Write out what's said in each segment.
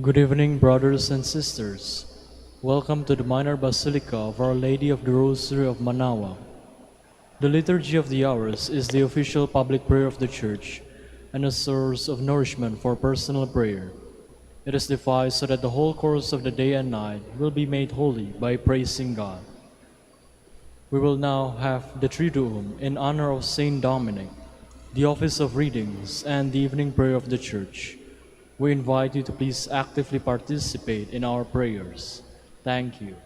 Good evening, brothers and sisters. Welcome to the Minor Basilica of Our Lady of the Rosary of Manaoag. The Liturgy of the Hours is the official public prayer of the Church and a source of nourishment for personal prayer. It is devised so that the whole course of the day and night will be made holy by praising God. We will now have the Triduum in honor of Saint Dominic, the office of readings, and the evening prayer of the Church. We invite you to please actively participate in our prayers. Thank you.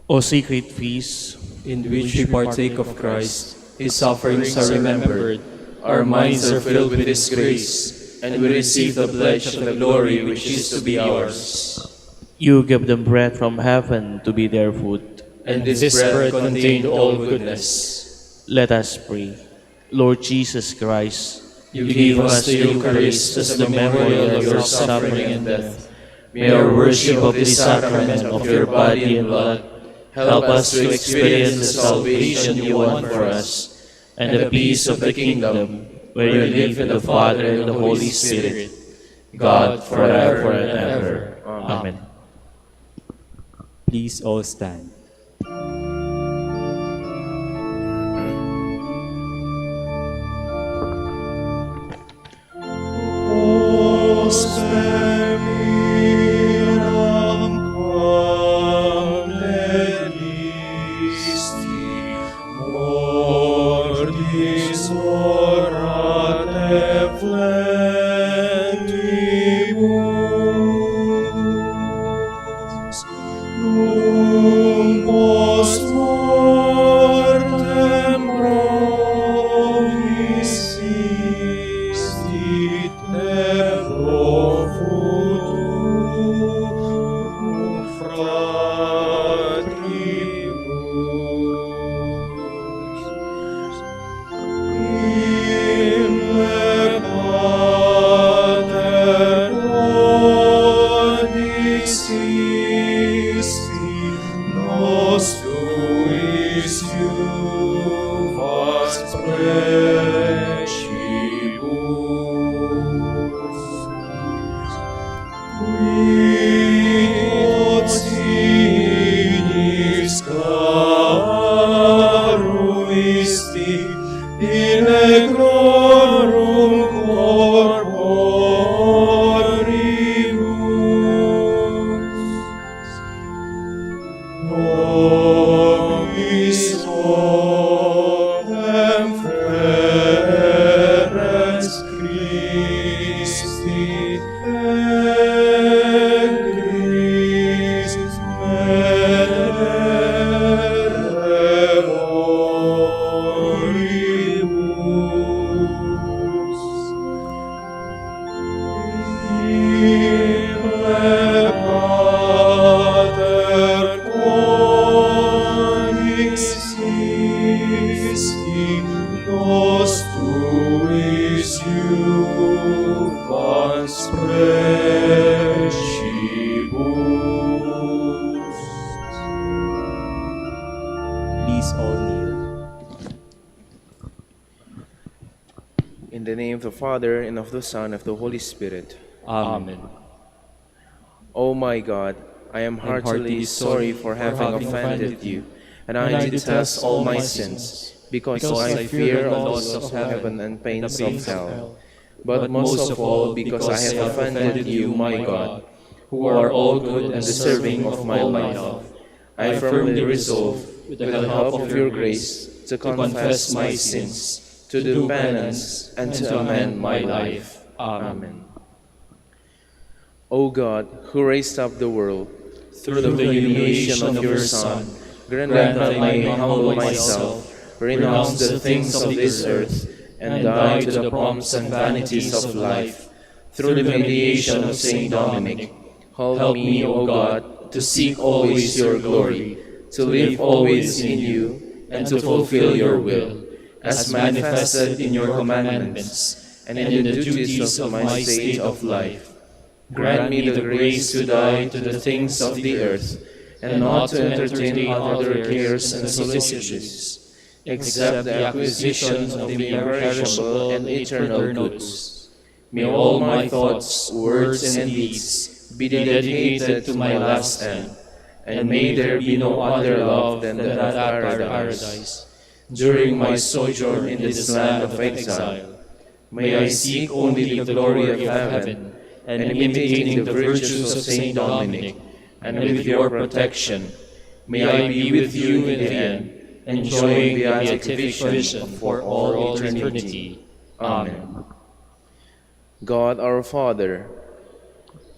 O sacred feast, in which we partake of Christ, His sufferings are remembered, our minds are filled with His grace, and we receive the pledge of the glory which is to be ours. you give them bread from heaven to be their food. And this bread contained all goodness. Let us pray. Lord Jesus Christ, You gave us the Eucharist as the memorial of your suffering and death. May our worship of this sacrament of your body and blood help us to experience the salvation you won for us, and the peace of the kingdom, where you live in the Father and the Holy Spirit, God forever and ever. Amen. Please all stand. Please all kneel. In the name of the Father, and of the Son, and of the Holy Spirit. Amen. O my God, I am heartily sorry for having offended you, and I detest all my sins, because I fear the loss of heaven and pains of hell. But most of all, because I have offended you, my God, who are all good and deserving of my love. I firmly resolve, with the help of your grace, to confess my sins, to do penance, and to amend my life. Amen. O God, who raised up the world, through the humiliation of your Son, grant that I may humble myself, renounce the things of this earth, and die to the pomps and vanities of life. Through the mediation of Saint Dominic, help me, O God, to seek always your glory, to live always in you, and to fulfill your will, as manifested in your commandments, and in the duties of my state of life. Grant me the grace to die to the things of the earth, and not to entertain other cares and solicitudes, except the acquisition of the imperishable and eternal goods. May all my thoughts, words, and deeds be dedicated to my last end, and may there be no other love than that paradise. During my sojourn in this land of exile, may I seek only the glory of heaven, and imitating the virtues of Saint Dominic, and with your protection, may I be with you in the end, enjoying the beatific vision for all eternity. Amen. God our Father,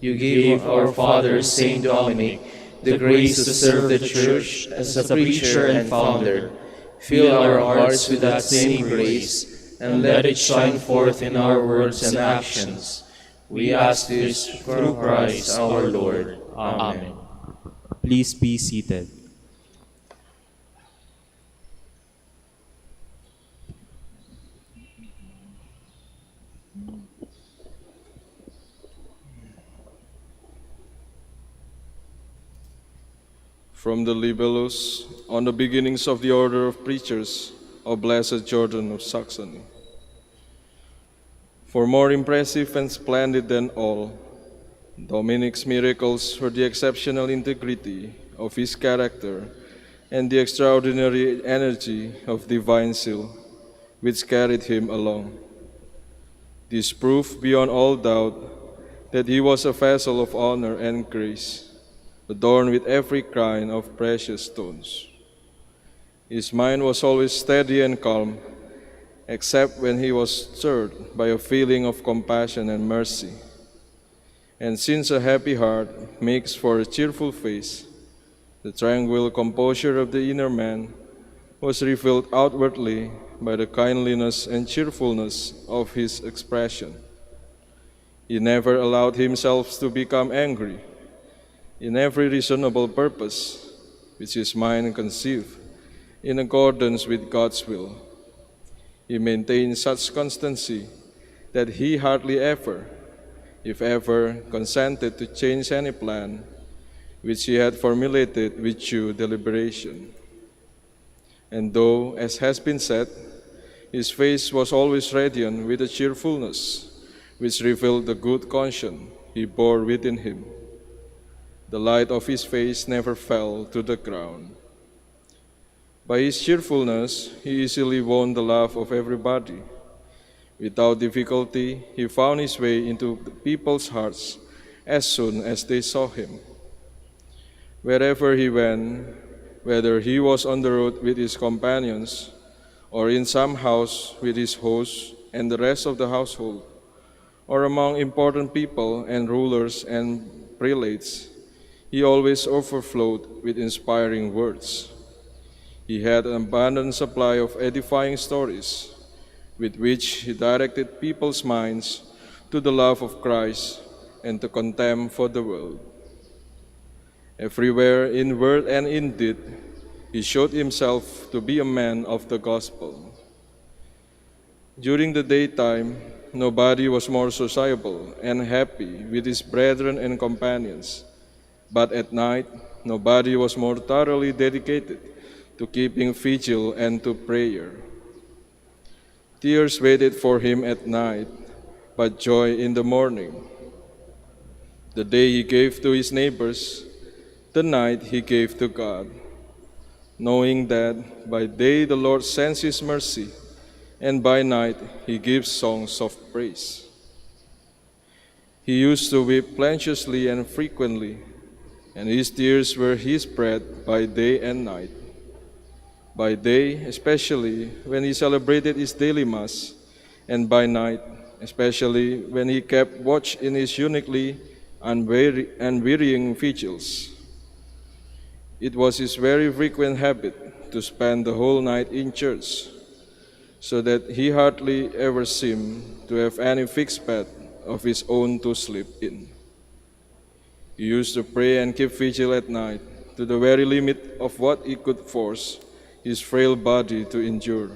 You gave our father Saint Dominic the grace to serve the Church as a preacher and founder. Fill our hearts with that same grace, and let it shine forth in our words and actions. We ask this through Christ our Lord. Amen. Please be seated. From the Libellus, on the beginnings of the order of preachers of Blessed Jordan of Saxony. For more impressive and splendid than all, Dominic's miracles were the exceptional integrity of his character and the extraordinary energy of divine zeal which carried him along. This proved beyond all doubt that he was a vessel of honor and grace, adorned with every kind of precious stones. His mind was always steady and calm, except when he was stirred by a feeling of compassion and mercy. And since a happy heart makes for a cheerful face, the tranquil composure of the inner man was revealed outwardly by the kindliness and cheerfulness of his expression. He never allowed himself to become angry. In every reasonable purpose which his mind conceived, in accordance with God's will, he maintained such constancy that he hardly ever, if ever, consented to change any plan which he had formulated with due deliberation. And though, as has been said, his face was always radiant with a cheerfulness which revealed the good conscience he bore within him, the light of his face never fell to the ground. By his cheerfulness, he easily won the love of everybody. Without difficulty, he found his way into the people's hearts as soon as they saw him. Wherever he went, whether he was on the road with his companions, or in some house with his host and the rest of the household, or among important people and rulers and prelates, he always overflowed with inspiring words. He had an abundant supply of edifying stories, with which he directed people's minds to the love of Christ and to contempt for the world. Everywhere, in word and in deed, he showed himself to be a man of the gospel. During the daytime, nobody was more sociable and happy with his brethren and companions. But at night, nobody was more thoroughly dedicated to keeping vigil and to prayer. Tears waited for him at night, but joy in the morning. The day he gave to his neighbors, the night he gave to God, knowing that by day the Lord sends his mercy, and by night he gives songs of praise. He used to weep plenteously and frequently, and his tears were his bread by day and night. By day, especially when he celebrated his daily Mass, and by night, especially when he kept watch in his uniquely unwearying vigils. It was his very frequent habit to spend the whole night in church, so that he hardly ever seemed to have any fixed bed of his own to sleep in. He used to pray and keep vigil at night to the very limit of what he could force his frail body to endure.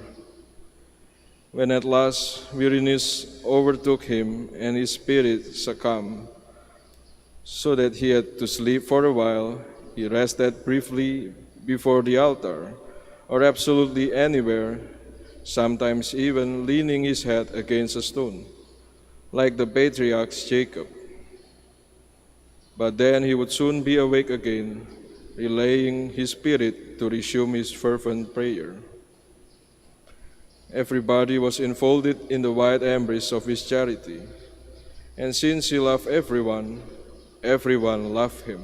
When at last weariness overtook him and his spirit succumbed, so that he had to sleep for a while, he rested briefly before the altar, or absolutely anywhere, sometimes even leaning his head against a stone, like the patriarchs Jacob. But then he would soon be awake again, relaying his spirit to resume his fervent prayer. Everybody was enfolded in the wide embrace of his charity, and since he loved everyone, everyone loved him.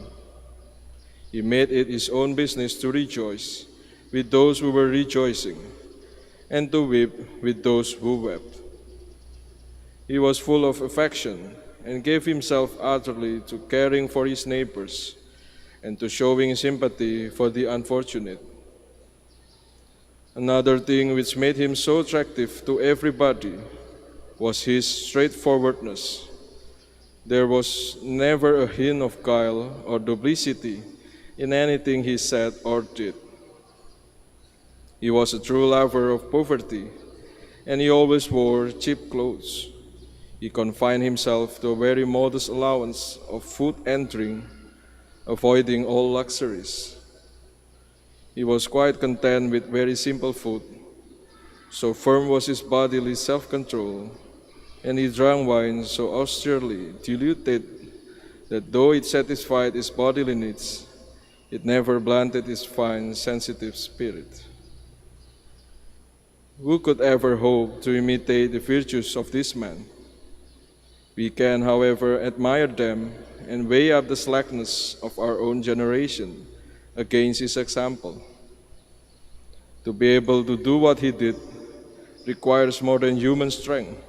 He made it his own business to rejoice with those who were rejoicing, and to weep with those who wept. He was full of affection and gave himself utterly to caring for his neighbors and to showing sympathy for the unfortunate. Another thing which made him so attractive to everybody was his straightforwardness. There was never a hint of guile or duplicity in anything he said or did. He was a true lover of poverty, and he always wore cheap clothes. He confined himself to a very modest allowance of food and drink, avoiding all luxuries. He was quite content with very simple food. So firm was his bodily self-control, and he drank wine so austerely diluted that though it satisfied his bodily needs, it never blunted his fine, sensitive spirit. Who could ever hope to imitate the virtues of this man? We can, however, admire them and weigh up the slackness of our own generation against his example. To be able to do what he did requires more than human strength.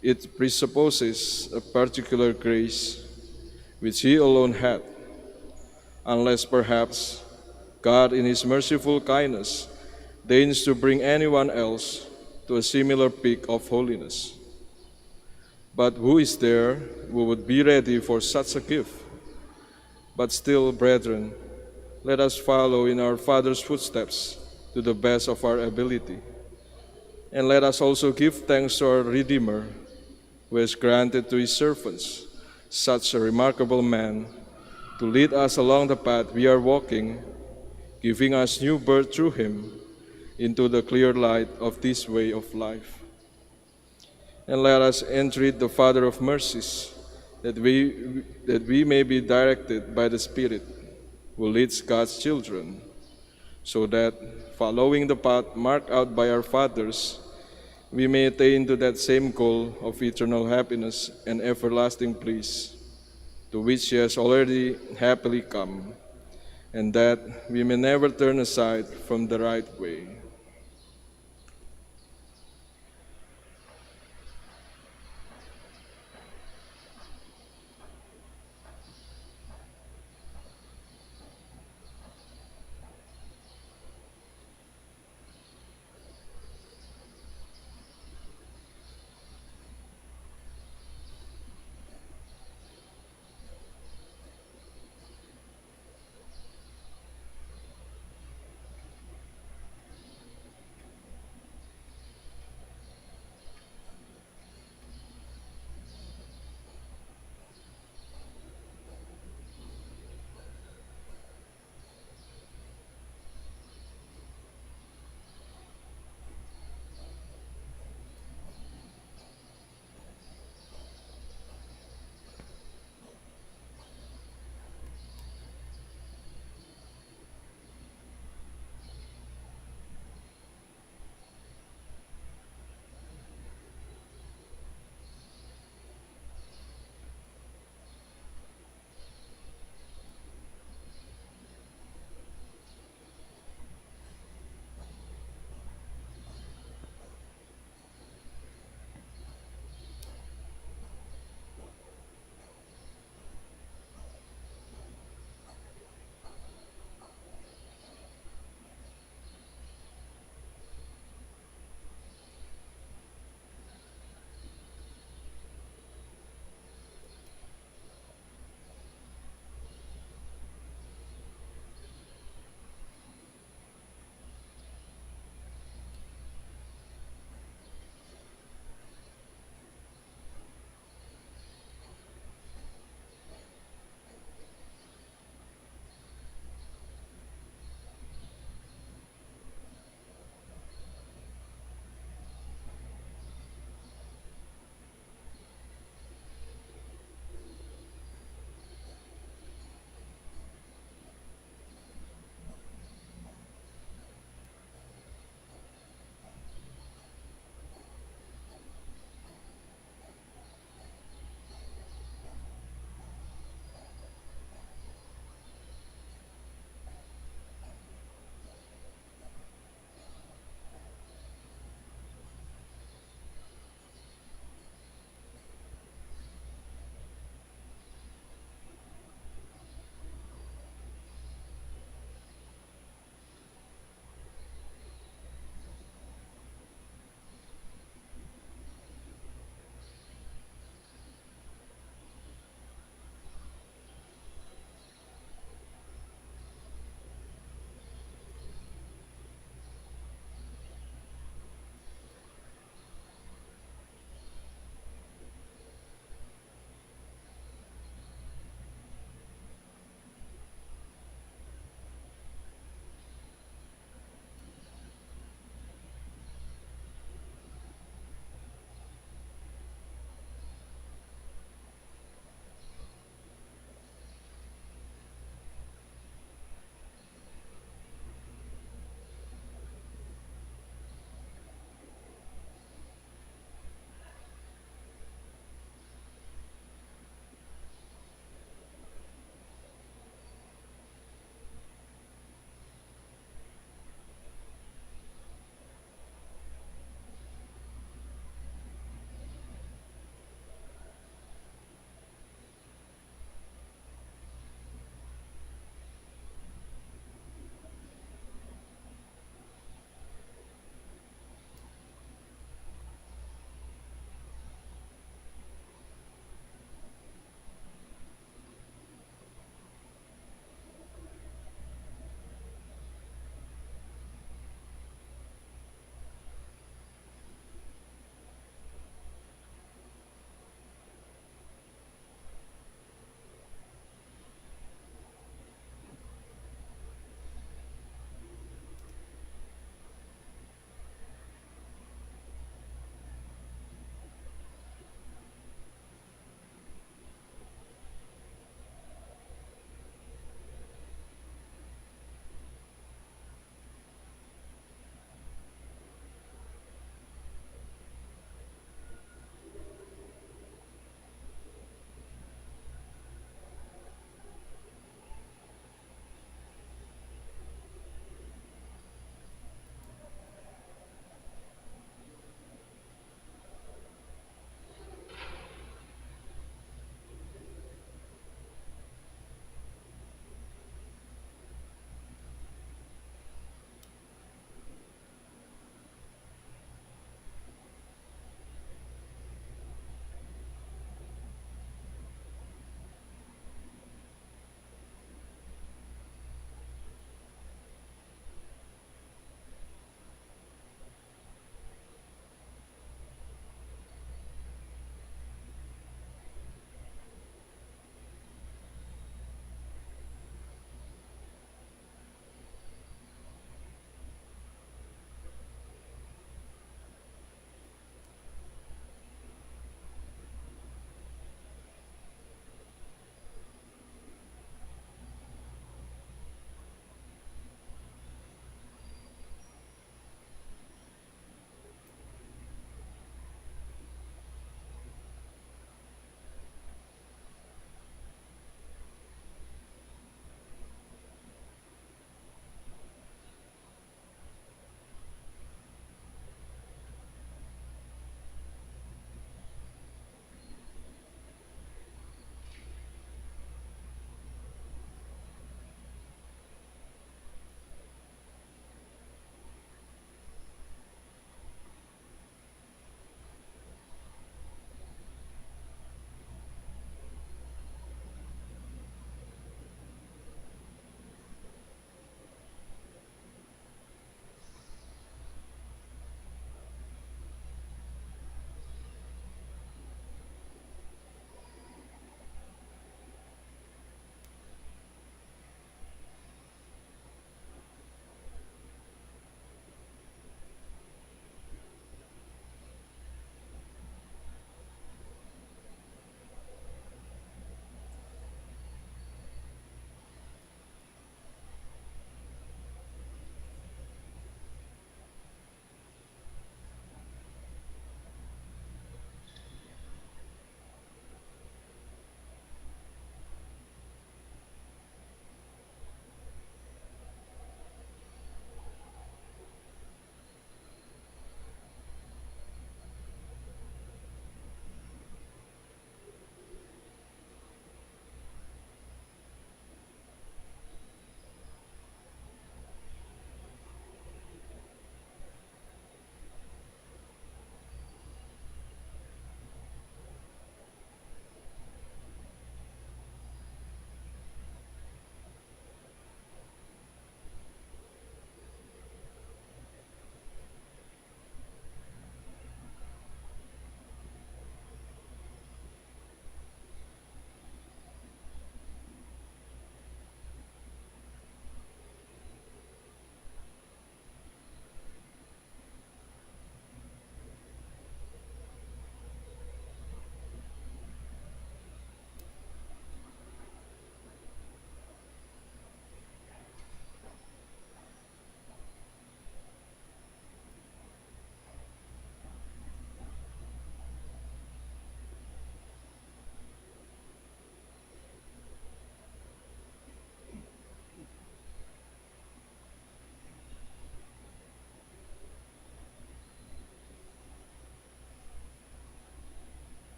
It presupposes a particular grace which he alone had, unless perhaps God in his merciful kindness deigns to bring anyone else to a similar peak of holiness. But who is there who would be ready for such a gift? But still, brethren, let us follow in our Father's footsteps to the best of our ability. And let us also give thanks to our Redeemer, who has granted to his servants such a remarkable man to lead us along the path we are walking, giving us new birth through him into the clear light of this way of life. And let us entreat the Father of mercies, that we may be directed by the Spirit who leads God's children, so that, following the path marked out by our fathers, we may attain to that same goal of eternal happiness and everlasting bliss, to which he has already happily come, and that we may never turn aside from the right way.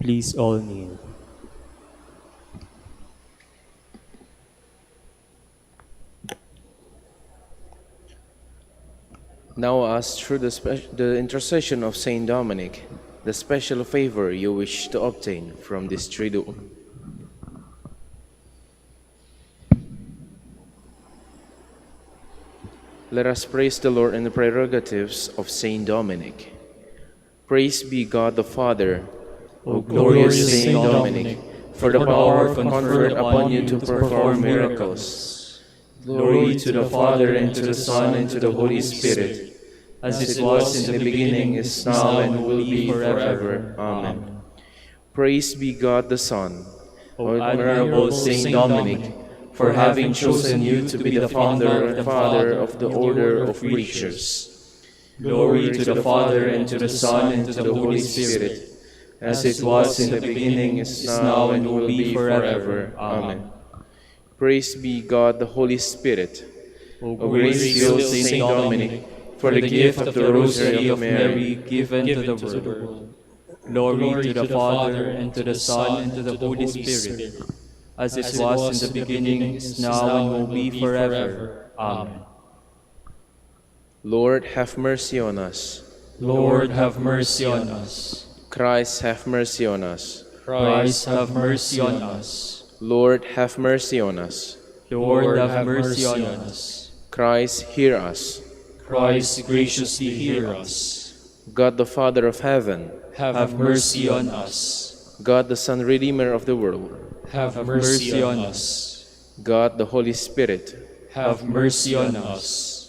Please all kneel. Now ask through the intercession of Saint Dominic the special favor you wish to obtain from this Triduum. Let us praise the Lord in the prerogatives of Saint Dominic. Praise be God the Father, O glorious Saint Dominic, for the power conferred upon you to perform miracles. Glory to the Father, and to the Son, and to the Holy Spirit, as it was in the beginning, is now, and will be forever. Amen. Praise be God the Son, O Venerable Saint Dominic, for having chosen you to be the founder and father of the order of preachers. Glory to the Father, and to the Son, and to the Holy Spirit, as it was in the beginning, is now, and will be forever. Amen. Praise be God the Holy Spirit. O gracious Saint Dominic, for the gift of the Rosary of Mary given to the world. Glory to the Father, and to the Son, and to the Holy Spirit, as it was in the beginning, is now, and will be forever. Amen. Lord, have mercy on us. Lord, have mercy on us. Christ, have mercy on us. Christ, have mercy on us. Lord, have mercy on us. Lord, have mercy on us. Christ, hear us. Christ, graciously hear us. God the Father of heaven, Have mercy on us. God the Son, Redeemer of the world, Have mercy on us. God the Holy Spirit, Have mercy on us.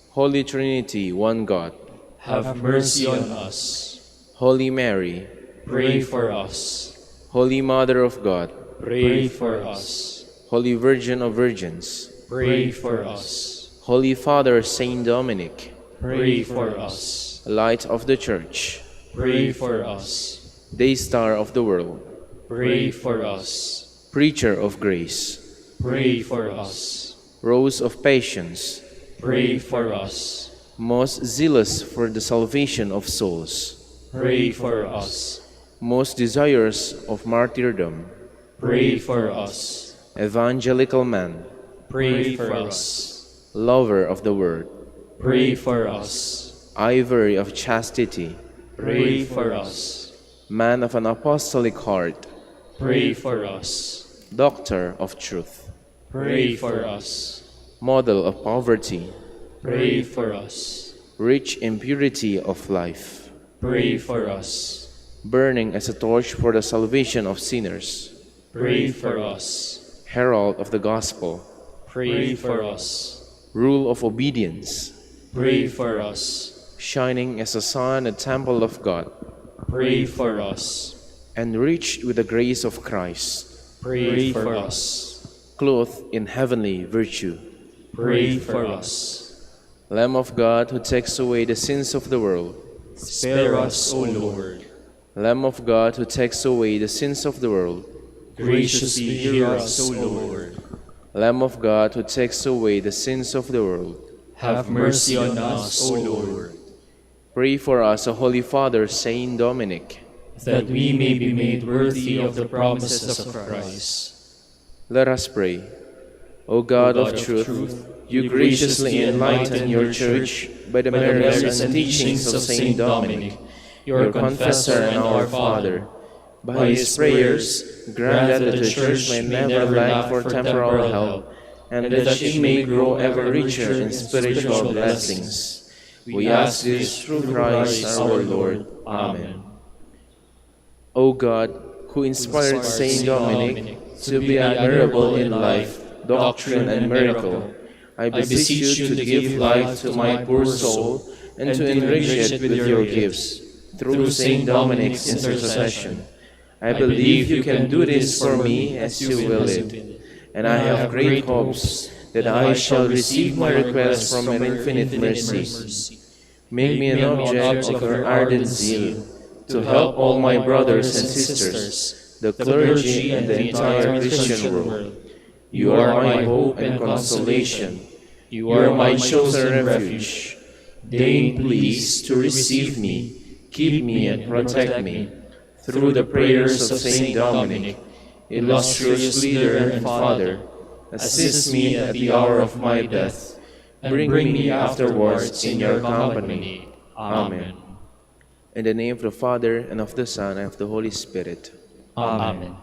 Holy Trinity, one God, Have mercy on us. Holy Mary, Pray for us. Holy Mother of God, Pray for us. Holy Virgin of Virgins, Pray for us. Holy Father Saint Dominic, Pray for us. Light of the Church, Pray for us. Day Star of the world, Pray for us. Preacher of grace, Pray for us. Rose of patience, Pray for us. most zealous for the salvation of souls, Pray for us. most desirous of martyrdom, Pray for us. evangelical man, Pray for us. lover of the word, Pray for us. ivory of chastity, Pray for us. man of an apostolic heart, Pray for us. doctor of truth, Pray for us. model of poverty, Pray for us. rich in purity of life, Pray for us. burning as a torch for the salvation of sinners, Pray for us. herald of the gospel, Pray for us. rule of obedience, Pray for us. shining as a sun in the temple of God, Pray for us. enriched with the grace of Christ, Pray for us. clothed in heavenly virtue, Pray for us. Lamb of God who takes away the sins of the world, Spare us, O Lord. Lamb of God who takes away the sins of the world, Graciously hear us, O Lord. Lamb of God who takes away the sins of the world, Have mercy on us, O Lord, pray for us, O Holy Father Saint Dominic. that we may be made worthy of the promises of Christ. Let us pray. O God of truth, you graciously enlighten your Church by the merits and teachings of Saint Dominic, your confessor and our Father. By his prayers, grant that the Church may never lack for temporal help, and that she may grow ever richer in spiritual blessings. We ask this through Christ our Lord. Amen. O God, who inspired Saint Dominic to be admirable in life, doctrine, and miracle, I beseech you to give life to my poor soul and to enrich it with your gifts, through Saint Dominic's intercession. I believe you can do this for me as you will it, and I have great hopes that I shall receive my request from your infinite mercy. Make me an object of your ardent zeal, to help all my brothers and sisters, the clergy, and the entire Christian world. You are my hope and consolation. You are my chosen refuge. Deign please to receive me, keep me, and protect me. through the prayers of Saint Dominic, illustrious leader and father, assist me at the hour of my death, and bring me afterwards in your company. Amen. In the name of the Father, and of the Son, and of the Holy Spirit. Amen.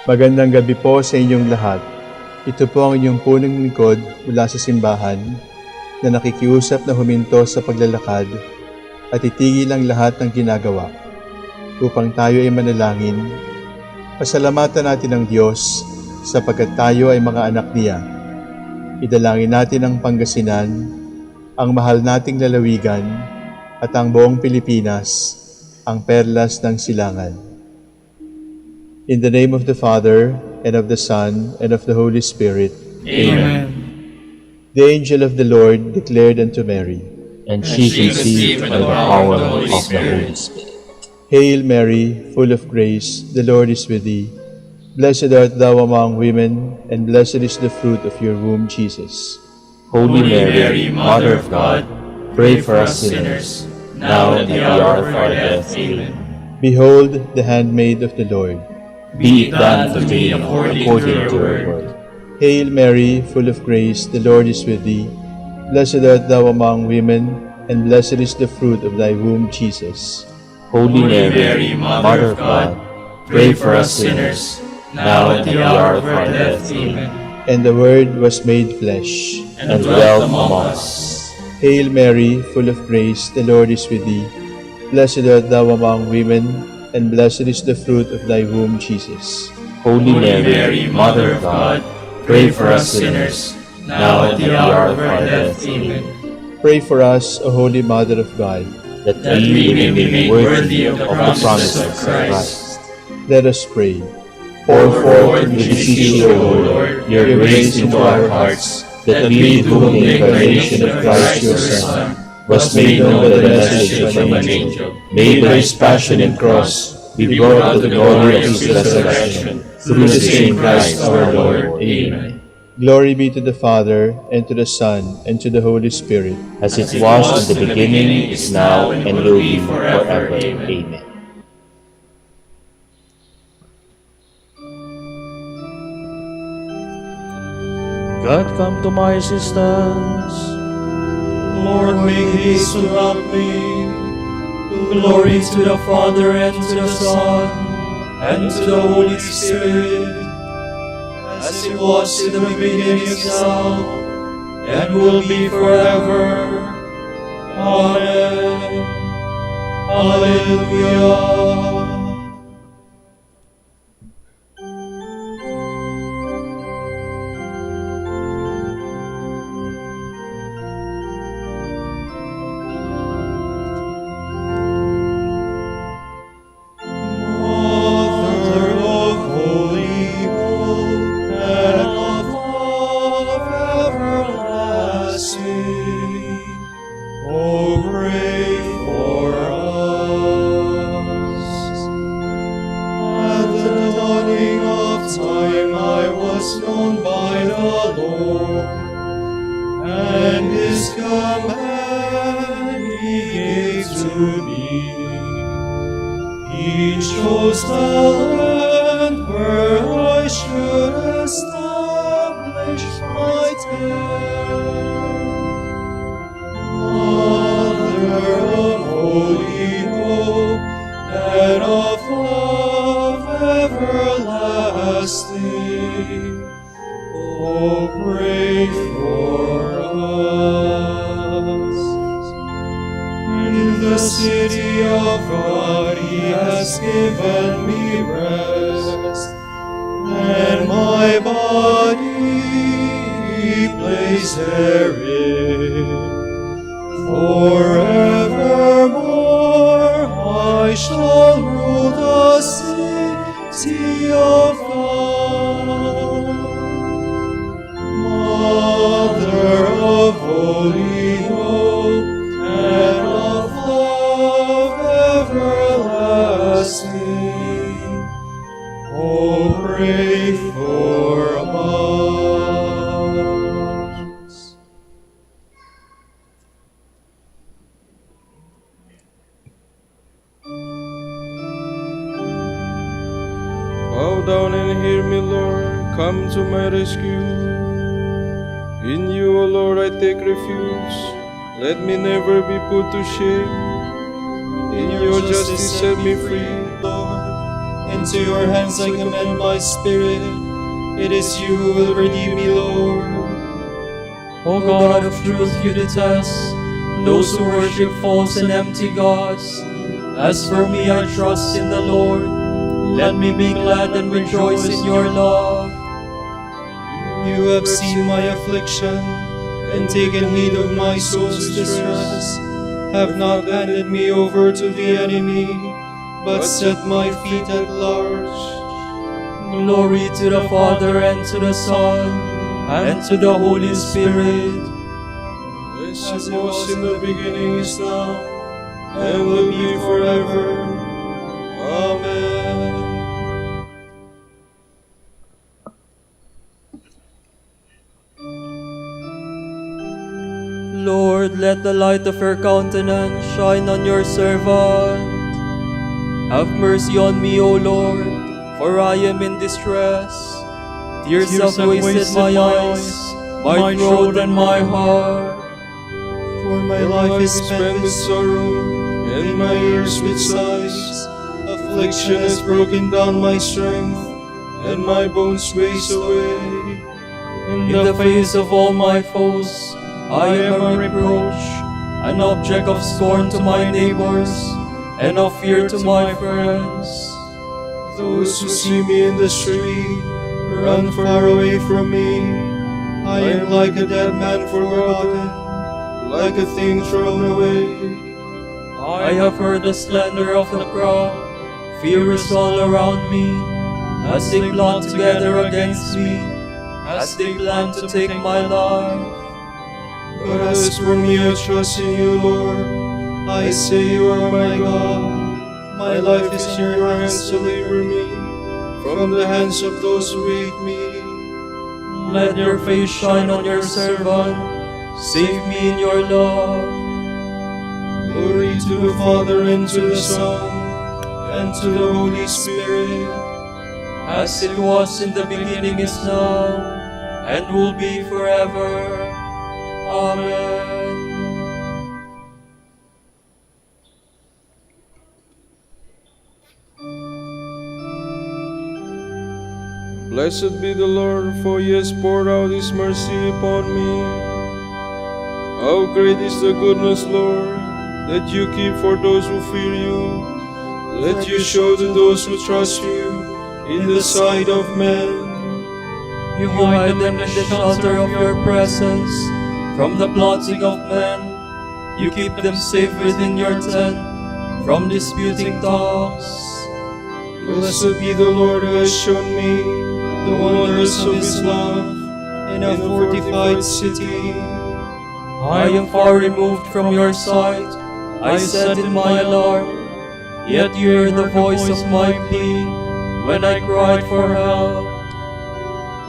Magandang gabi po sa inyong lahat. Ito po ang inyong punong lingkod mula sa simbahan na nakikiusap na huminto sa paglalakad at itigil ang lahat ng ginagawa upang tayo ay manalangin. Pasalamatan natin ang Diyos sapagkat tayo ay mga anak niya. Idalangin natin ang Pangasinan, ang mahal nating lalawigan at ang buong Pilipinas, ang perlas ng silangan. In the name of the Father, and of the Son, and of the Holy Spirit. Amen. The angel of the Lord declared unto Mary, And she conceived by the power of the Holy Spirit. Hail Mary, full of grace, the Lord is with thee. Blessed art thou among women, and blessed is the fruit of your womb, Jesus. Holy Mary, Mother of God, pray for us sinners, now and at the hour of our death. Amen. Behold the handmaid of the Lord. Be it done to me according to your word. Hail Mary, full of grace, the Lord is with thee. Blessed art thou among women, and blessed is the fruit of thy womb, Jesus. Holy Mary, Mother of God, pray for us sinners, now and at the hour of our death. Amen. And the Word was made flesh, And dwelt among us. Hail Mary, full of grace, the Lord is with thee. Blessed art thou among women, and blessed is the fruit of thy womb, Jesus. Holy Mary, Mother of God, pray for us sinners, now and at the hour of our death. Amen. Pray for us, O Holy Mother of God. That we may be made worthy of the promises of Christ. Let us pray. Pour forth, we beseech you, O Lord, your grace into our hearts, that we, through the incarnation of Christ your Son, was made known by the message of an angel, made by his passion and cross, be brought to the glory of his resurrection, through the same Christ our Lord. Amen. Glory be to the Father, and to the Son, and to the Holy Spirit. As it was in the beginning, is now, and will be forever. Amen. God, come to my assistance. Lord, make haste to help me. Glory to the Father, and to the Son, and to the Holy Spirit, as it was in the beginning, is now, and will be forever. Amen. Hallelujah. come to my rescue. In you, O Lord, I take refuge. Let me never be put to shame. In your justice set me free, Lord. Into your hands I commend my spirit. It is you who will redeem me, Lord. O God of truth, you detest those who worship false and empty gods. As for me, I trust in the Lord. Let me be glad and rejoice in your love. You have seen my affliction and taken heed of my soul's distress. Have not handed me over to the enemy, but set my feet at large. Glory to the Father, and to the Son, and to the Holy Spirit. As it was in the beginning, is now, and will be forever. Amen. Lord, let the light of your countenance shine on your servant. Have mercy on me, O Lord, for I am in distress. Tears have wasted my eyes, my throat and my heart. For my life is spent with sorrow, and my years with sighs. Affliction has broken down my strength, and my bones waste away. In the face of all my foes, I am a reproach, an object of scorn to my neighbors, and of fear to my friends. Those who see me in the street run far away from me. I am like a dead man forgotten, like a thing thrown away. I have heard the slander of the crowd. Fear is all around me, as they plot together against me, as they plan to take my life. But as for me, I trust in you, Lord. I say you are my God. My life is in your hands, deliver me from the hands of those who hate me. Let your face shine on your servant. Save me in your love. Glory to the Father, and to the Son, and to the Holy Spirit. As it was in the beginning, is now, and will be forever. Amen. Blessed be the Lord, for he has poured out his mercy upon me. How great is the goodness, Lord, that you keep for those who fear you. That you show to those who trust you in the sight of men. You hide them in the shelter of your presence from the plotting of men. You keep them safe within your tent from disputing tongues. Blessed be the Lord who has shown me the wonders of his love in a fortified city. I am far removed from your sight. I said in my alarm, yet you hear the voice of my plea when I cried for help.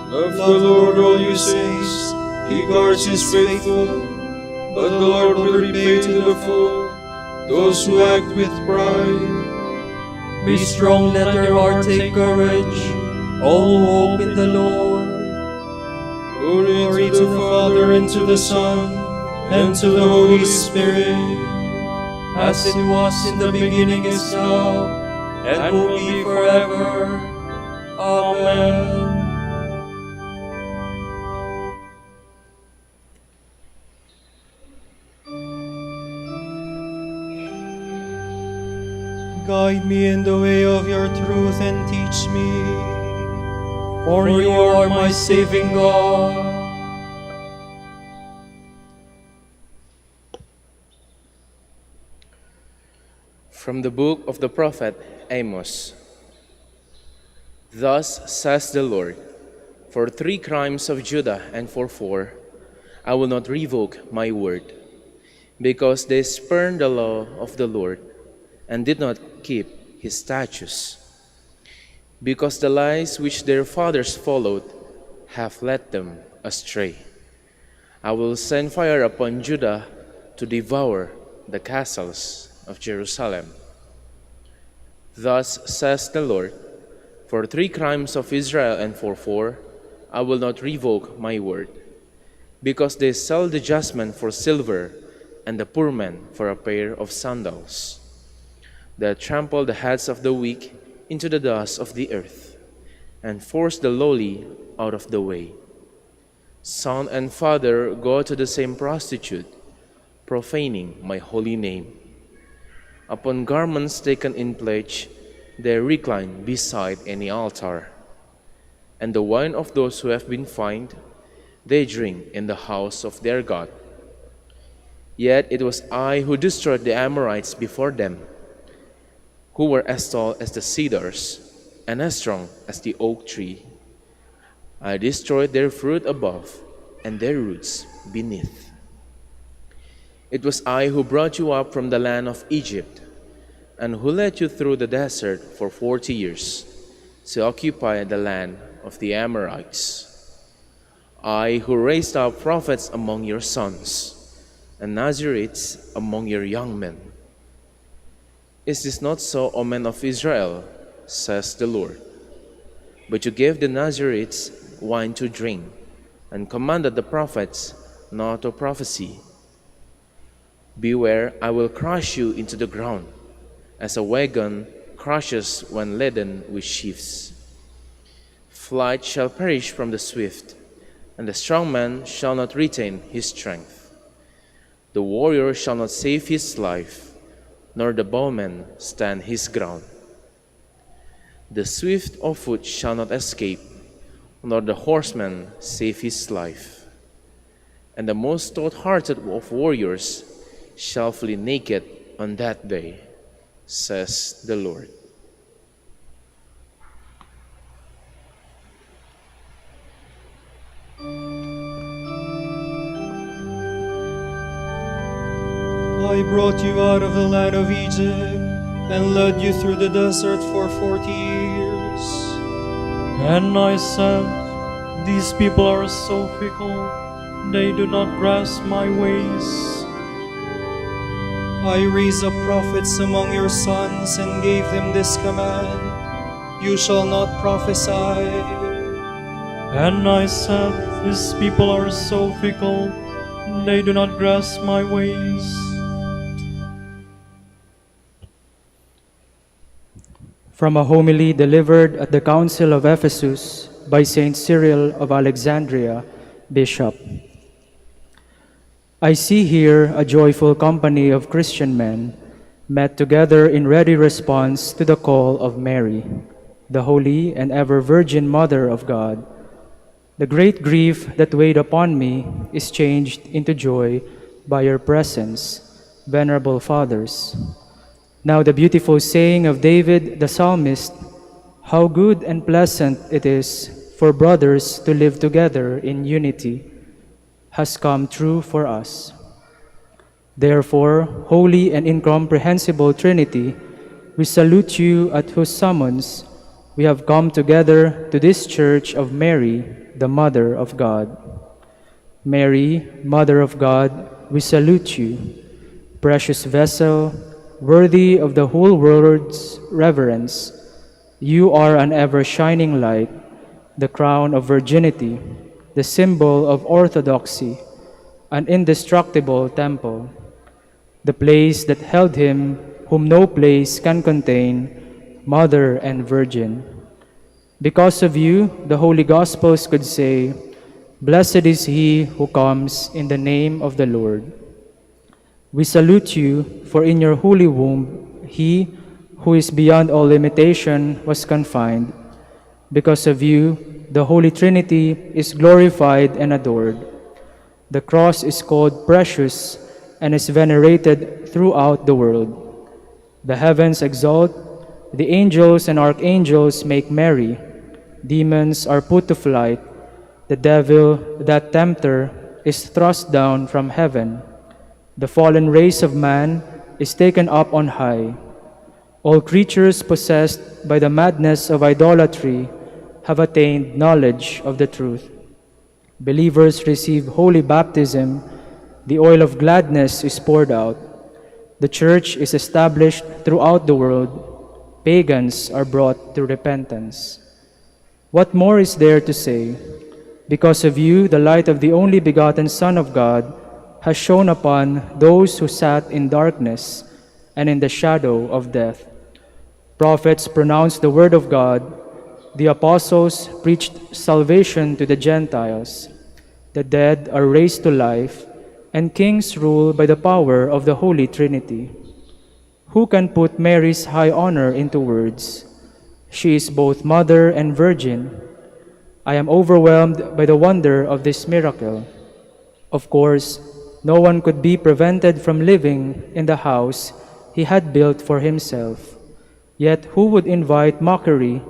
Love the Lord, all you saints, he guards his faithful, but the Lord will repay to the full those who act with pride. Be strong, let your heart take courage, all who hope in the Lord. Glory to the Father, and to the Son, and to the Holy Spirit. As it was in the beginning, is now, and will be forever. Amen. Guide me in the way of your truth and teach me. For you are my saving God. From the book of the prophet Amos. Thus says the Lord, for 3 crimes of Judah and for 4, I will not revoke my word, because they spurned the law of the Lord and did not keep his statutes. Because the lies which their fathers followed have led them astray. I will send fire upon Judah to devour the castles of Jerusalem. Thus says the Lord, for 3 crimes of Israel and for 4, I will not revoke my word, because they sell the justman for silver, and the poor man for a pair of sandals. They trample the heads of the weak into the dust of the earth, and force the lowly out of the way. Son and father go to the same prostitute, profaning my holy name. Upon garments taken in pledge, they recline beside any altar. And the wine of those who have been fined, they drink in the house of their God. Yet it was I who destroyed the Amorites before them, who were as tall as the cedars and as strong as the oak tree. I destroyed their fruit above and their roots beneath. It was I who brought you up from the land of Egypt, and who led you through the desert for 40 years to occupy the land of the Amorites. I who raised up prophets among your sons, and Nazirites among your young men. Is this not so, O men of Israel, says the Lord? But you gave the Nazirites wine to drink, and commanded the prophets not to prophesy. Beware, I will crush you into the ground, as a wagon crushes when laden with sheaves. Flight shall perish from the swift, and the strong man shall not retain his strength. The warrior shall not save his life, nor the bowman stand his ground. The swift of foot shall not escape, nor the horseman save his life. And the most stout-hearted of warriors shall flee naked on that day, says the Lord. I brought you out of the land of Egypt and led you through the desert for 40 years. And I said, these people are so fickle, they do not grasp my ways. I raised up prophets among your sons and gave them this command: you shall not prophesy. And I said, these people are so fickle, they do not grasp my ways. From a homily delivered at the Council of Ephesus by Saint Cyril of Alexandria, Bishop. I see here a joyful company of Christian men met together in ready response to the call of Mary, the Holy and ever Virgin Mother of God. The great grief that weighed upon me is changed into joy by your presence, venerable fathers. Now the beautiful saying of David the psalmist, how good and pleasant it is for brothers to live together in unity, has come true for us. Therefore, holy and incomprehensible Trinity, we salute you at whose summons we have come together to this Church of Mary, the Mother of God. Mary, Mother of God, we salute you, precious vessel, worthy of the whole world's reverence. You are an ever-shining light, the crown of virginity, the symbol of orthodoxy, an indestructible temple, the place that held him whom no place can contain, Mother and Virgin. Because of you, the Holy Gospels could say, blessed is he who comes in the name of the Lord. We salute you, for in your holy womb, he who is beyond all limitation was confined. Because of you, the Holy Trinity is glorified and adored. The cross is called precious and is venerated throughout the world. The heavens exalt, the angels and archangels make merry, demons are put to flight, the devil, that tempter, is thrust down from heaven. The fallen race of man is taken up on high. All creatures possessed by the madness of idolatry have attained knowledge of the truth. Believers receive holy baptism. The oil of gladness is poured out. The Church is established throughout the world. Pagans are brought to repentance. What more is there to say? Because of you, the light of the only begotten Son of God has shone upon those who sat in darkness and in the shadow of death. Prophets pronounced the word of God, the apostles preached salvation to the Gentiles, the dead are raised to life, and kings rule by the power of the Holy Trinity. Who can put Mary's high honor into words? She is both mother and virgin. I am overwhelmed by the wonder of this miracle. Of course, no one could be prevented from living in the house he had built for himself. Yet who would invite mockery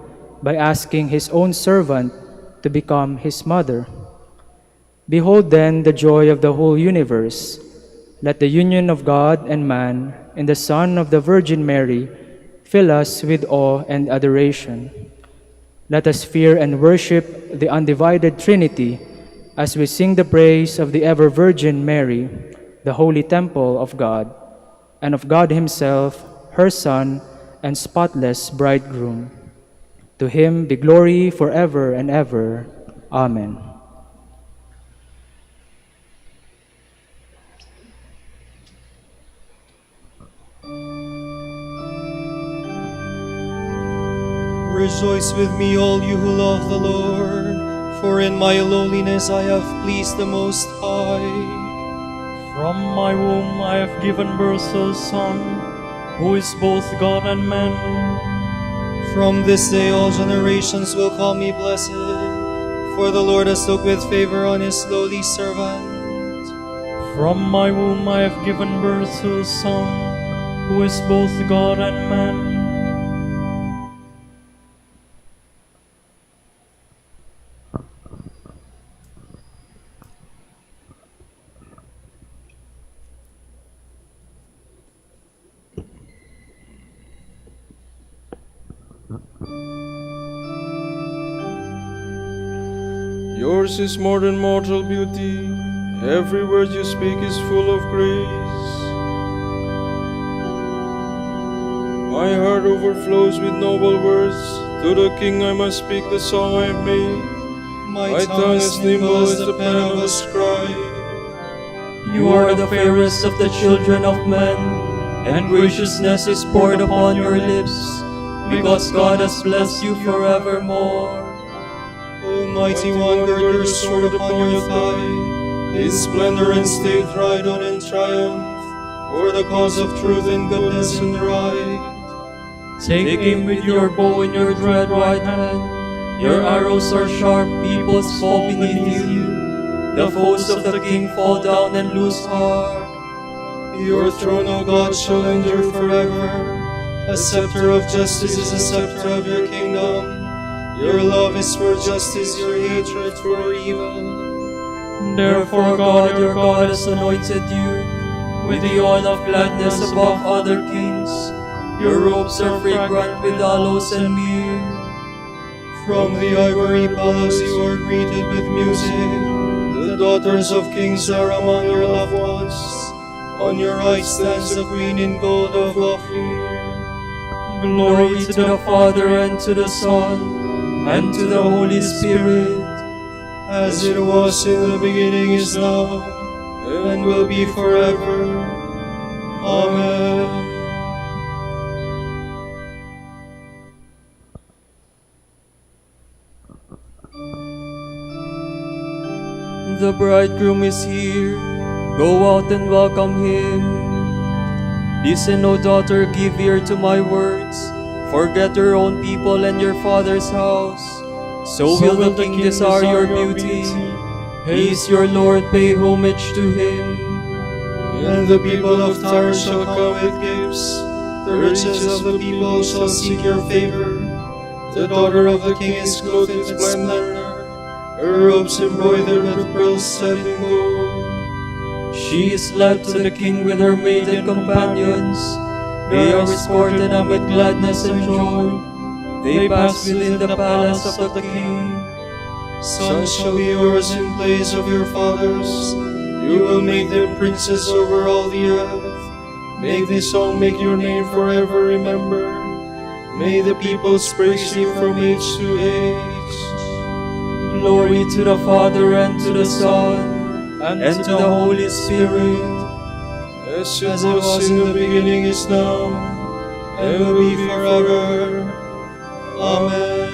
by asking his own servant to become his mother? Behold then the joy of the whole universe. Let the union of God and man in the Son of the Virgin Mary fill us with awe and adoration. Let us fear and worship the undivided Trinity as we sing the praise of the ever-Virgin Mary, the holy temple of God, and of God himself, her Son, and spotless bridegroom. To him be glory forever and ever. Amen. Rejoice with me, all you who love the Lord, for in my lowliness I have pleased the Most High. From my womb I have given birth to a son, who is both God and man. From this day all generations will call me blessed, for the Lord has looked with favor on his lowly servant. From my womb I have given birth to a son, who is both God and man. Yours is more than mortal beauty. Every word you speak is full of grace. My heart overflows with noble words. To the King I must speak the song I have made. My tongue is nimble as the pen of a scribe. You are the fairest of the children of men, and graciousness is poured upon your lips, because God has blessed you forevermore. Almighty One, gird your sword upon your thigh, his splendor and state ride on in triumph, for the cause of truth and goodness and right. Take aim with your bow in your dread right hand. Your arrows are sharp, peoples fall beneath you. The foes of the king fall down and lose heart. Your throne, O God, shall endure forever. A scepter of justice is the scepter of your kingdom. Your love is for justice, your hatred for evil. Therefore God, your God, has anointed you with the oil of gladness above other kings. Your robes are fragrant with aloes and myrrh. From the ivory palace you are greeted with music. The daughters of kings are among your loved ones. On your right stands the queen in gold of Ophir. Glory to the Father, and to the Son, and to the Holy Spirit, as it was in the beginning, is now, and will be forever. Amen. The bridegroom is here, go out and welcome him. Listen, O daughter, give ear to my words. Forget your own people and your father's house. So will the king desire your beauty. He is your Lord, pay homage to him. And the people of Tyre shall come with gifts. The riches of the people shall seek your favor. The daughter of the king is clothed with splendor. Her robes embroidered with pearls set in gold. She is led to the king with her maiden companions. They are escorted amid gladness and joy. They pass within the palace of the king. Sons shall be yours in place of your fathers. You will make them princes over all the earth. Make this song, make your name forever remembered. May the peoples praise you from age to age. Glory to the Father, and to the Son, and to the Holy Spirit. As it was in the beginning, is now, and will be forever. Amen.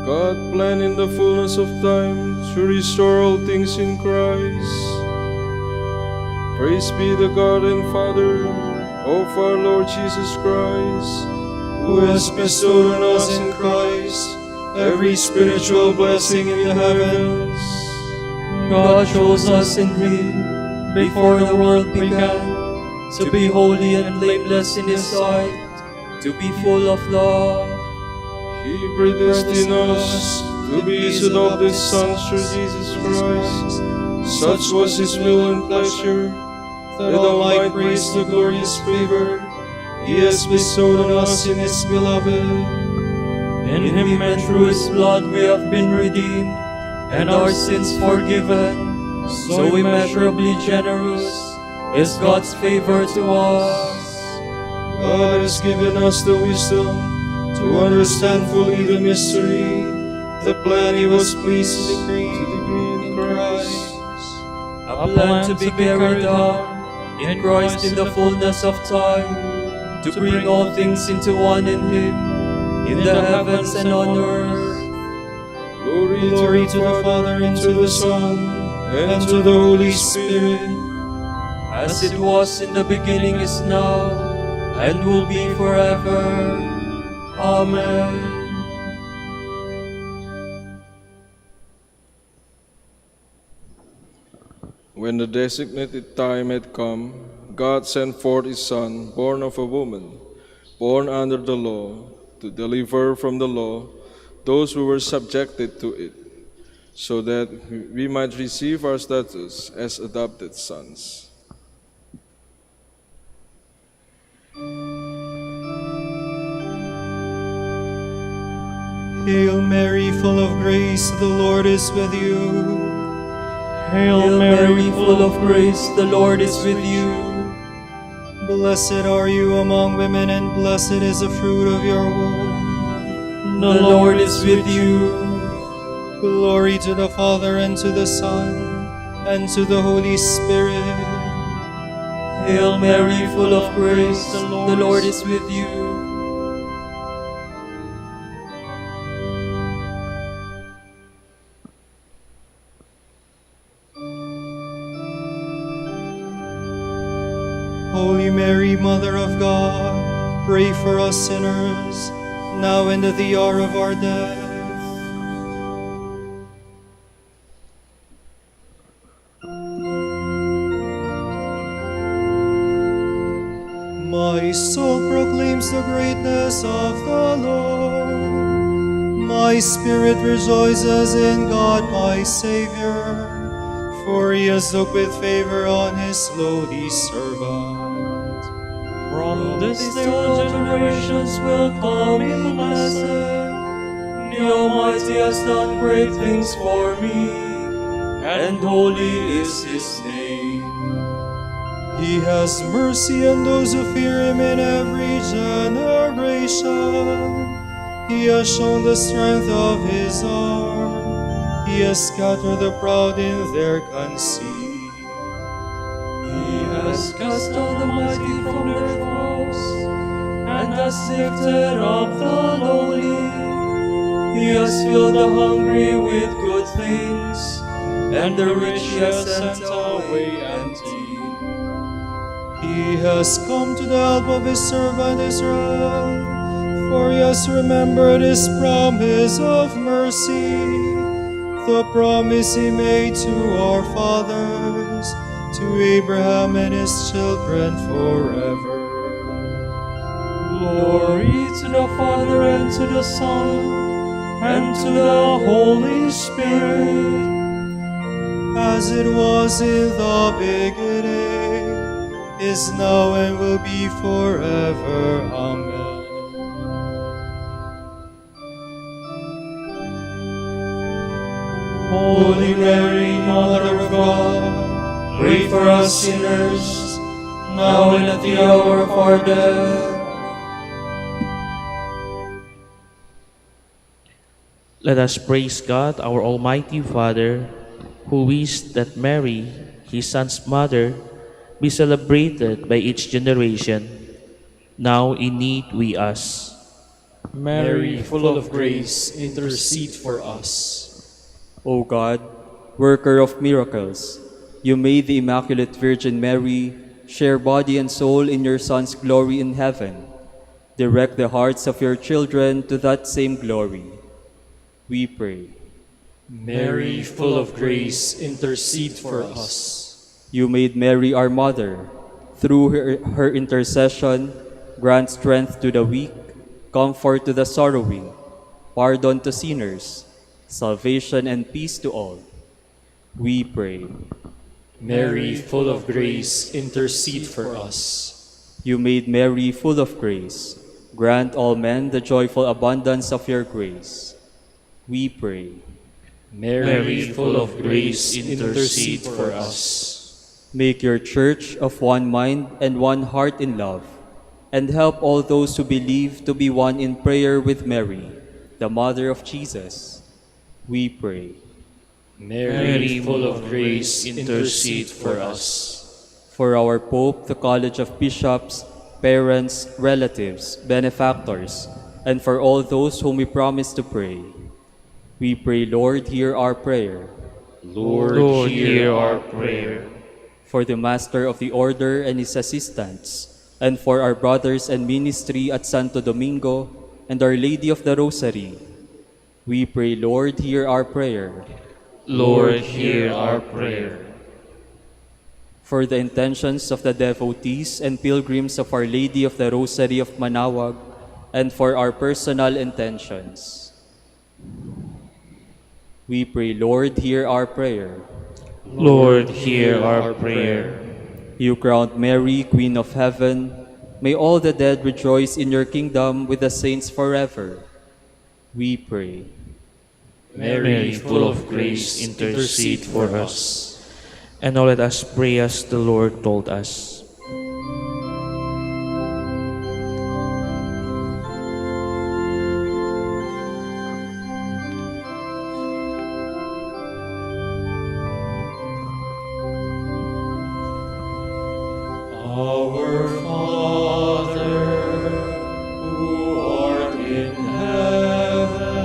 God planned in the fullness of time to restore all things in Christ. Praise be the God and Father of our Lord Jesus Christ, Who has bestowed on us in Christ every spiritual blessing in the heavens. God chose us in Him before the world began to be holy and blameless in His sight, to be full of love. He predestined us to be His adopted sons through Jesus Christ. Such was His will and pleasure, that all might praise the glorious favor He has bestowed on us in His beloved. In Him and through His blood we have been redeemed, and our sins forgiven. So immeasurably generous is God's favor to us. God has given us the wisdom to understand fully the mystery, the plan He was pleased to decree in Christ. A plan to be carried out in Christ in the fullness of time, to bring all things into one in Him, in the heavens and on earth. Glory to the Father, and to the Son, and to the Holy Spirit. As it was in the beginning, is now, and will be forever. Amen. When the designated time had come, God sent forth His Son, born of a woman, born under the law, to deliver from the law those who were subjected to it, so that we might receive our status as adopted sons. Hail Mary, full of grace, the Lord is with you. Hail Mary, full of grace, the Lord is with you. Blessed are you among women, and blessed is the fruit of your womb. The Lord is with you. Glory to the Father, and to the Son, and to the Holy Spirit. Hail Mary, full of grace, the Lord is with you. Holy Mary, Mother of God, pray for us sinners, now and at the hour of our death. My soul proclaims the greatness of the Lord. My spirit rejoices in God my Savior, for He has looked with favor on His lowly servant. From this day all generations will call me blessed. The Almighty has done great things for me, and holy is His name. He has mercy on those who fear Him in every generation. He has shown the strength of His arm. He has scattered the proud in their conceit. He has cast down the mighty from their thrones, and has lifted up the lowly. He has filled the hungry with good things, and the rich He has sent away empty. He has come to the help of His servant Israel, for He has remembered His promise of mercy, the promise He made to our fathers, to Abraham and his children forever. Glory to the Father, and to the Son, and to the Holy Spirit, as it was in the beginning, is now, and will be forever. Amen. Holy Mary, Mother of God, Pray for us sinners, now and at the hour of our death. Let us praise God, our Almighty Father, who wished that Mary, his Son's mother, be celebrated by each generation. Now in need we ask. Mary, full of grace, intercede for us. O God, worker of miracles, you made the Immaculate Virgin Mary share body and soul in your Son's glory in heaven. Direct the hearts of your children to that same glory. We pray. Mary, full of grace, intercede for us. You made Mary our mother. Through her intercession, grant strength to the weak, comfort to the sorrowing, pardon to sinners, salvation and peace to all. We pray. Mary, full of grace, intercede for us. You made Mary full of grace. Grant all men the joyful abundance of your grace. We pray. Mary, full of grace, intercede for us. Make your church of one mind and one heart in love, and help all those who believe to be one in prayer with Mary, the Mother of Jesus. We pray. Mary, full of grace, intercede for us. For our Pope, the College of Bishops, parents, relatives, benefactors, and for all those whom we promise to pray, we pray, Lord, hear our prayer. Lord, hear our prayer. For the Master of the Order and his assistants, and for our brothers and ministry at Santo Domingo and Our Lady of the Rosary, we pray, Lord, hear our prayer. Lord, hear our prayer. For the intentions of the devotees and pilgrims of Our Lady of the Rosary of Manaoag, and for our personal intentions, we pray, Lord, hear our prayer. Lord, hear our prayer. You crowned Mary, Queen of Heaven. May all the dead rejoice in your kingdom with the saints forever. We pray. Mary, full of grace, intercede for us. And now let us pray as the Lord told us. Our Father, who art in heaven,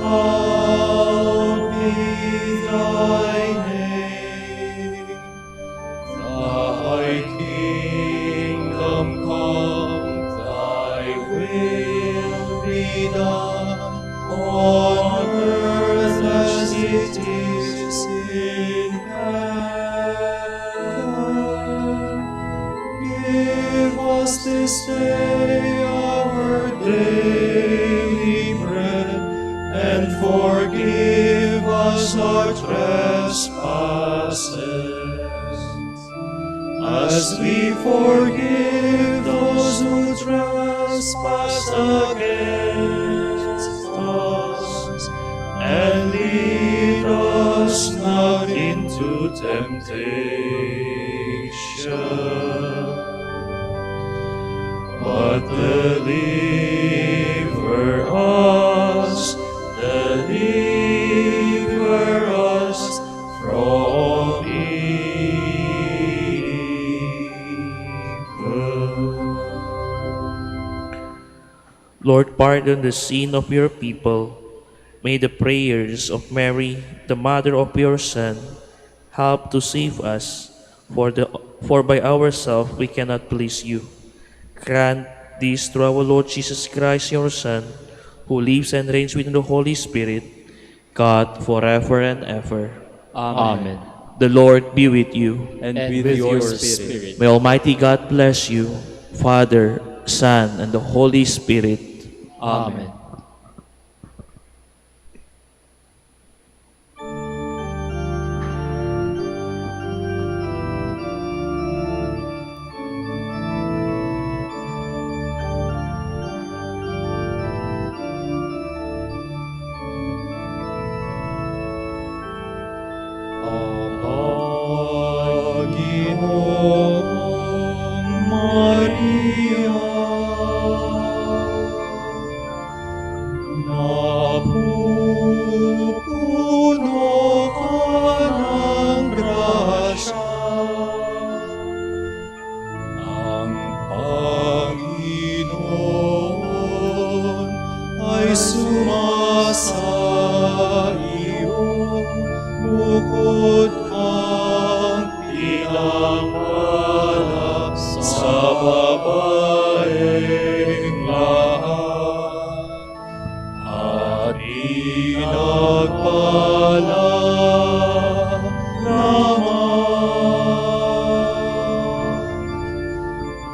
hallowed be thy name. Thy kingdom come, thy will be done, on earth as it is in heaven. Give us this day our daily bread, and forgive us our trespasses, as we forgive those who trespass against us. And lead us not into temptation, but deliver us from evil. Lord, pardon the sin of your people. May the prayers of Mary, the mother of your Son, help to save us, for by ourselves we cannot please you. Grant this through our Lord Jesus Christ, your Son, who lives and reigns with the Holy Spirit, God, forever and ever. Amen. The Lord be with you. And with your spirit. May Almighty God bless you, Father, Son, and the Holy Spirit. Amen. Maria. Napupuno ka ng grasya, ang Panginoon ay sumasa iyo, bukod kang pinagpala sa babaeng lahat, at pinagpala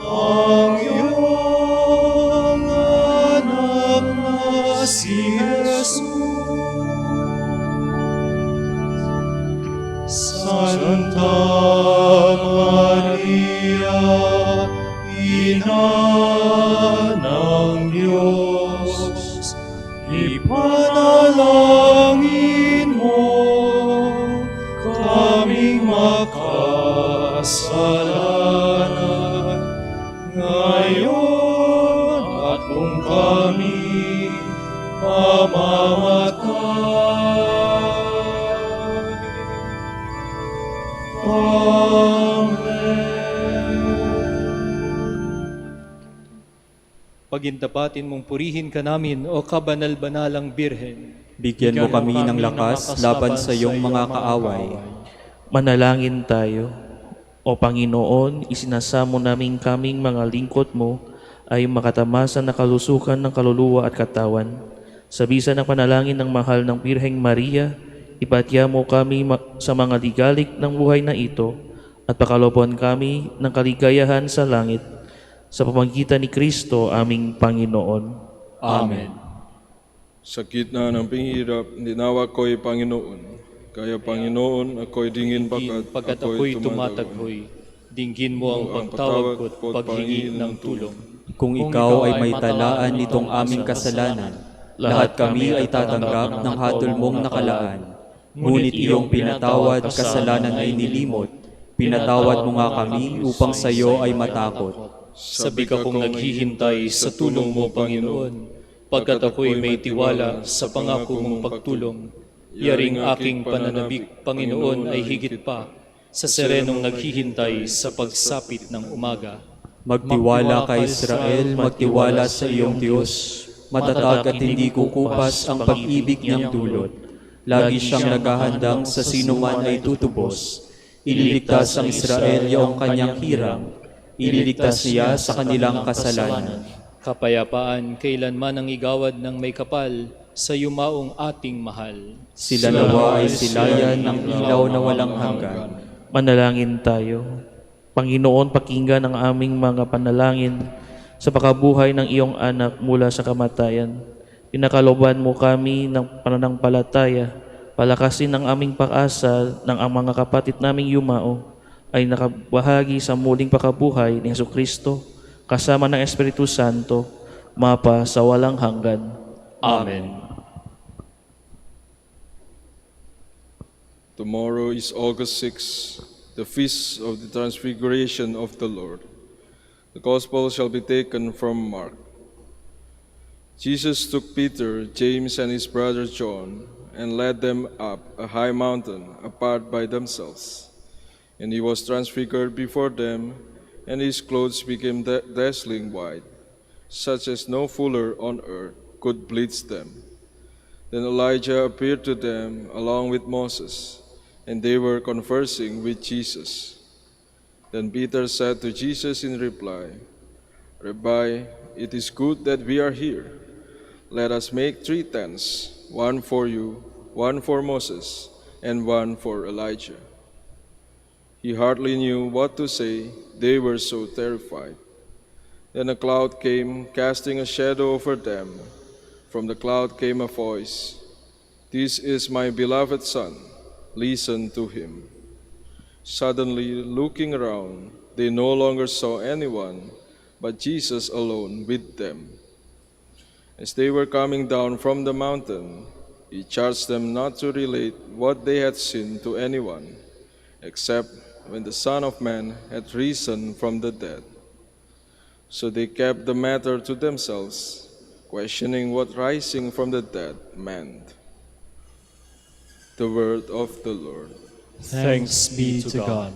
ang iyong anak na si Jesus. Santa Maria, Ina ng Diyos, ipanalangin mo kaming makasalanan, ngayon at kung kami mamamatay. Pagintapatin mong purihin ka namin, O kabanal-banalang Birhen. Bigyan mo kami ng lakas laban sa iyong mga kaaway. Manalangin tayo. O Panginoon, isinasamo namin kaming mga lingkod mo ay makatamasan na kalusukan ng kaluluwa at katawan. Sa bisa ng panalangin ng mahal ng Birheng Maria, ipatya mo kami sa mga ligalik ng buhay na ito at pakaloban kami ng kaligayahan sa langit. Sa pamamagitan ni Kristo, aming Panginoon. Amen. Sa gitna ng pinghirap, ninawa ko'y Panginoon. Kaya Panginoon, ako'y dingin Pagkat ako'y tumataghoy, dinggin mo ang pagtawag ko't paghingi ng tulong. Kung ikaw ay may talaan nitong aming kasalanan, lahat kami ay tatanggap ng hatol mong nakalaan. Ngunit iyong pinatawad, kasalanan ay nilimot. Pinatawad mo nga kami upang sa iyo ay matakot. Sabi ka kong naghihintay sa tulong mo, Panginoon, pagkat ako'y may tiwala sa pangako mong pagtulong. Yaring aking pananabik, Panginoon, ay higit pa sa serenong naghihintay sa pagsapit ng umaga. Magtiwala ka, Israel, magtiwala sa iyong Diyos. Matatag at hindi kukupas ang pag-ibig niyang dulot. Lagi siyang naghahandang sa sinuman ay tutubos. Ililigtas ang Israel iyong kanyang hirang. Ililigtas niya sa kanilang kasalanan. Kapayapaan kailanman ang igawad ng may kapal sa yumaong ating mahal. Sila nawa ay silayan ng ilaw na walang hanggan. Manalangin tayo. Panginoon, pakinggan ang aming mga panalangin sa pakabuhay ng iyong anak mula sa kamatayan. Pinakaloban mo kami ng pananampalataya. Palakasin ang aming pag-asa ng ang mga kapatid naming yumao ay nakabahagi sa muling pakabuhay ni Jesucristo kasama ng Espiritu Santo, mapa sa walang hanggan. Amen. Tomorrow is August 6, the feast of the Transfiguration of the Lord. The Gospel shall be taken from Mark. Jesus took Peter, James, and his brother John, and led them up a high mountain apart by themselves. And he was transfigured before them, and his clothes became dazzling white, such as no fuller on earth could bleach them. Then Elijah appeared to them along with Moses, and they were conversing with Jesus. Then Peter said to Jesus in reply, Rabbi, it is good that we are here. Let us make 3 tents, one for you, one for Moses, and one for Elijah. He hardly knew what to say, they were so terrified. Then a cloud came, casting a shadow over them. From the cloud came a voice, This is my beloved Son, listen to him. Suddenly, looking around, they no longer saw anyone, but Jesus alone with them. As they were coming down from the mountain, he charged them not to relate what they had seen to anyone, except when the Son of Man had risen from the dead. So they kept the matter to themselves, questioning what rising from the dead meant. The word of the Lord. Thanks be to God.